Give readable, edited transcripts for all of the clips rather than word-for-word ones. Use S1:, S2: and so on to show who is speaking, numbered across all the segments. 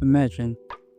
S1: Imagine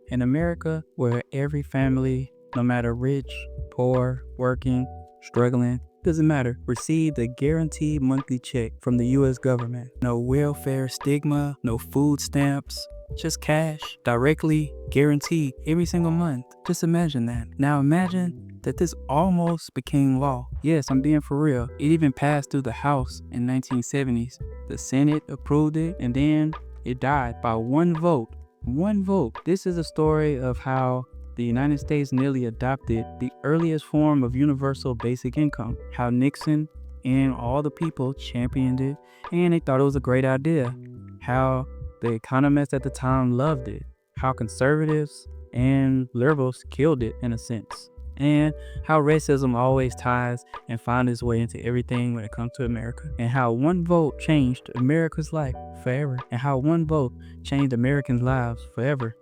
S1: in America where every family, no matter rich, poor, working, struggling, doesn't matter, received a guaranteed monthly check from the US government. No welfare stigma, no food stamps, just cash directly guaranteed every single month. Just imagine that. Now imagine that this almost became law. Yes, I'm being for real. It even passed through the House in 1970s. The Senate approved it and then it died by one vote. One vote. This is a story of how the United States nearly adopted the earliest form of universal basic income, how Nixon and all the people championed it, and they thought it was a great idea, how the economists at the time loved it, how conservatives and liberals killed it in a sense, and how racism always ties and finds its way into everything when it comes to America, and how one vote changed America's life forever, and how one vote changed Americans' lives forever.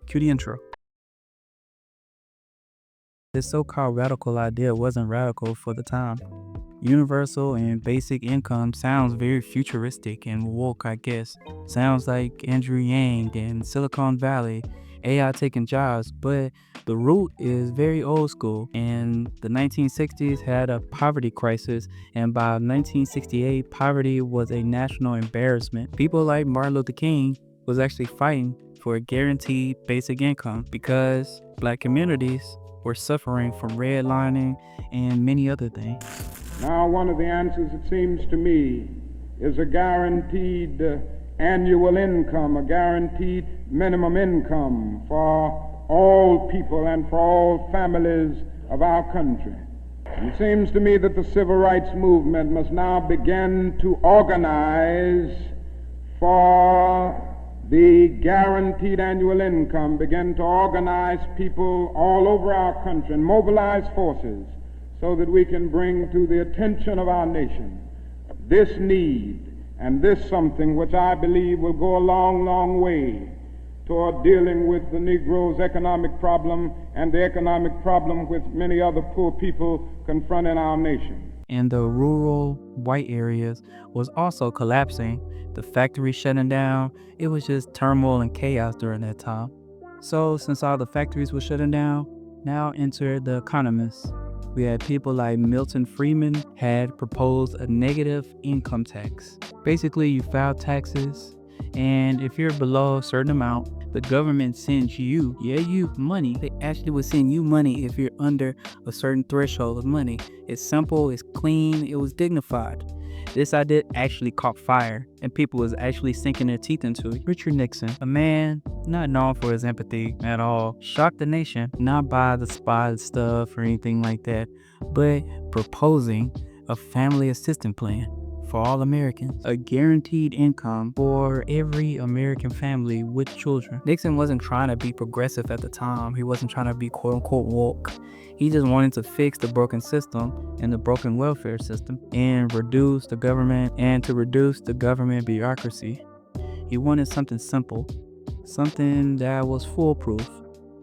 S1: Cue the intro. This so-called radical idea wasn't radical for the time. Universal and basic income sounds very futuristic and woke, I guess. Sounds like Andrew Yang and Silicon Valley, AI taking jobs, but the root is very old school. And the 1960s had a poverty crisis, and by 1968, poverty was a national embarrassment. People like Martin Luther King was actually fighting for a guaranteed basic income because Black communities were suffering from redlining and many other things.
S2: Now, one of the answers, it seems to me, is a guaranteed annual income, a guaranteed minimum income for all people and for all families of our country. And it seems to me that the civil rights movement must now begin to organize for the guaranteed annual income, begin to organize people all over our country and mobilize forces so that we can bring to the attention of our nation this need and this something which I believe will go a long, long way toward dealing with the Negro's economic problem and the economic problem which many other poor people confront in our nation.
S1: And the rural white areas was also collapsing. The factories shutting down. It was just turmoil and chaos during that time. So since all the factories were shutting down, now entered the economists. We had people like Milton Friedman had proposed a negative income tax. Basically, you file taxes, and if you're below a certain amount, the government sends you money. They actually would send you money if you're under a certain threshold of money. It's simple, it's clean, it was dignified. This idea actually caught fire, and people was actually sinking their teeth into it. Richard Nixon, a man not known for his empathy at all, shocked the nation, not by the spy stuff or anything like that, but proposing a family assistance plan for all Americans, a guaranteed income for every American family with children. Nixon wasn't trying to be progressive at the time. He wasn't trying to be quote unquote woke. He just wanted to fix the broken system and the broken welfare system and reduce the government bureaucracy. He wanted something simple, something that was foolproof,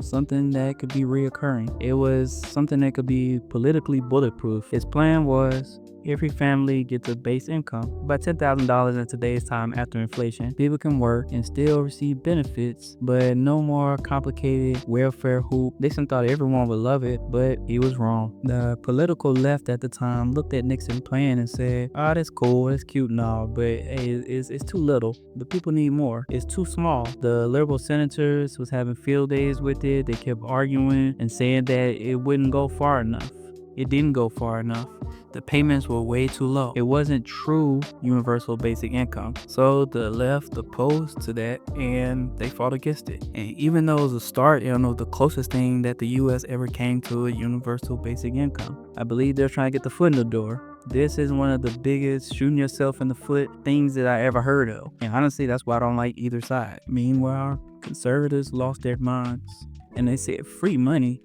S1: something that could be reoccurring. It was something that could be politically bulletproof. His plan was every family gets a base income, about $10,000 in today's time after inflation. People can work and still receive benefits, but no more complicated welfare hoop. Nixon thought everyone would love it, but he was wrong. The political left at the time looked at Nixon's plan and said, "Oh, that's cool, that's cute and all, but hey, it's too little. The people need more. It's too small." The liberal senators was having field days with it. They kept arguing and saying that it wouldn't go far enough. It didn't go far enough. The payments were way too low. It wasn't true universal basic income. So the left opposed to that and they fought against it. And even though it was a start, the closest thing that the US ever came to a universal basic income, I believe they're trying to get the foot in the door. This is one of the biggest shooting yourself in the foot things that I ever heard of. And honestly, that's why I don't like either side. Meanwhile, conservatives lost their minds and they said free money.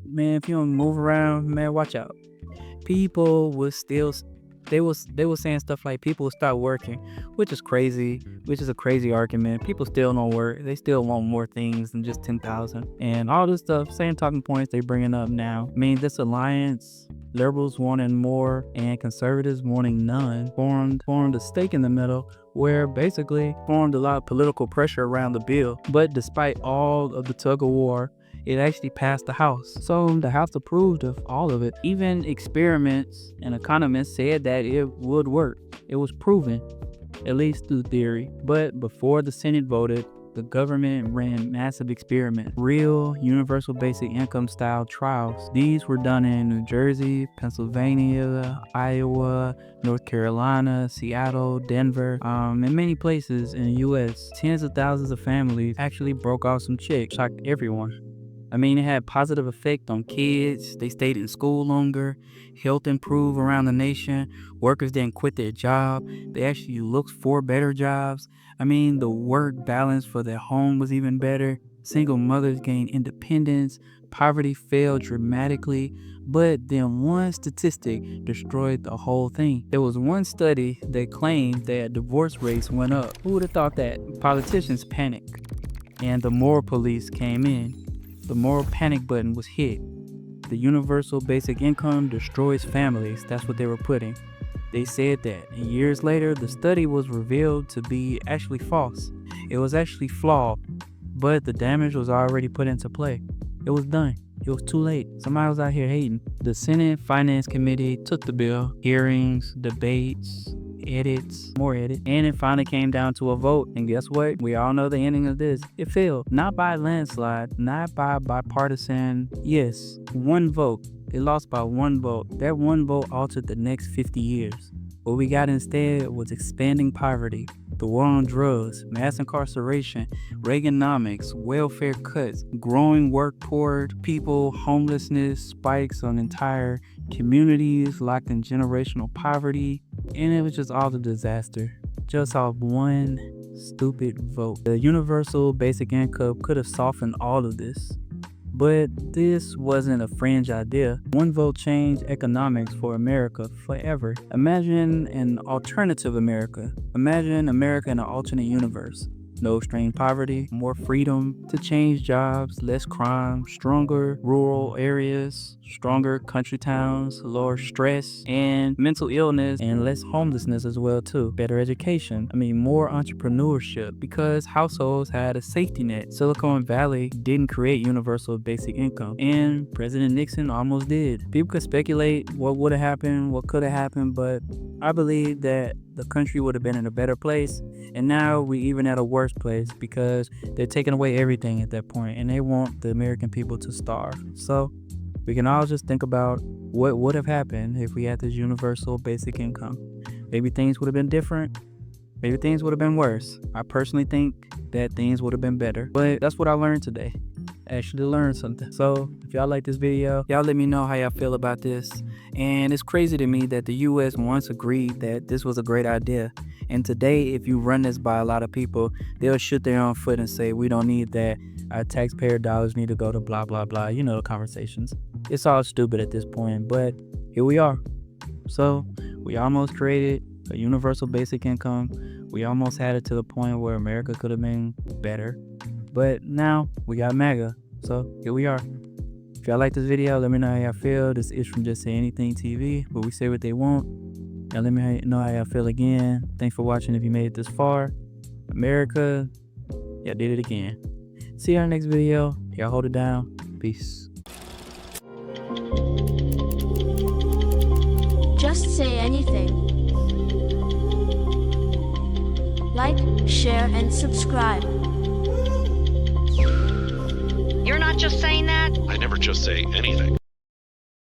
S1: Man, if you don't move around, man, watch out. People would still, they were saying stuff like people would start working, which is crazy, which is a crazy argument. People still don't work. They still want more things than just 10,000 and all this stuff, same talking points they bringing up now. I mean, this alliance Liberals wanting more and conservatives wanting none, formed a stake in the middle where basically formed a lot of political pressure around the bill. But despite all of the tug of war, it actually passed the House. So the House approved of all of it. Even experiments and economists said that it would work. It was proven, at least through theory. But before the Senate voted, the government ran massive experiments, real universal basic income style trials. These were done in New Jersey, Pennsylvania, Iowa, North Carolina, Seattle, Denver, and many places in the US. Tens of thousands of families actually broke off some chicks, shocked everyone. I mean, it had positive effect on kids. They stayed in school longer. Health improved around the nation. Workers didn't quit their job. They actually looked for better jobs. I mean, the work balance for their home was even better. Single mothers gained independence. Poverty fell dramatically. But then one statistic destroyed the whole thing. There was one study that claimed that divorce rates went up. Who would have thought that? Politicians panicked, and the moral police came in. The moral panic button was hit. The universal basic income destroys families. That's what they were putting. They said that. And years later, the study was revealed to be actually false. It was actually flawed, but the damage was already put into play. It was done. It was too late. Somebody was out here hating. The Senate Finance Committee took the bill. Hearings, debates, edits, more edits, and it finally came down to a vote. And guess what? We all know the ending of this. It failed. Not by a landslide, not by bipartisan. Yes, one vote. It lost by one vote. That one vote altered the next 50 years. What we got instead was expanding poverty, the war on drugs, mass incarceration, Reaganomics, welfare cuts, growing work poor people, homelessness, spikes on entire communities locked in generational poverty, and it was just all a disaster. Just off one stupid vote. The universal basic income could have softened all of this. But this wasn't a fringe idea. One vote changed economics for America forever. Imagine an alternative America. Imagine America in an alternate universe. No extreme poverty, more freedom to change jobs, less crime, stronger rural areas, stronger country towns, lower stress and mental illness, and less homelessness as well too. Better education. More entrepreneurship because households had a safety net. Silicon Valley didn't create universal basic income, and President Nixon almost did. People could speculate what would have happened, what could have happened, but I believe that the country would have been in a better place, and now we even at a worse place because they're taking away everything at that point, and they want the American people to starve. So we can all just think about what would have happened if we had this universal basic income. Maybe things would have been different. Maybe things would have been worse. I personally think that things would have been better, but that's what I learned today. Actually learned something. So if y'all like this video, y'all let me know how y'all feel about this. And it's crazy to me that the US once agreed that this was a great idea, and today if you run this by a lot of people, they'll shoot their own foot and say we don't need that, our taxpayer dollars need to go to blah blah blah, you know, the conversations. It's all stupid at this point, but here we are. So we almost created a universal basic income. We almost had it to the point where America could have been better. But now we got MAGA, so here we are. If y'all like this video, let me know how y'all feel. This is from Just Say Anything TV, where we say what they want. Now let me know how y'all feel again. Thanks for watching if you made it this far. America, y'all did it again. See you on the next video. Y'all hold it down. Peace.
S3: Just say anything. Like, share, and subscribe.
S4: You're not just saying that?
S5: I never just say anything.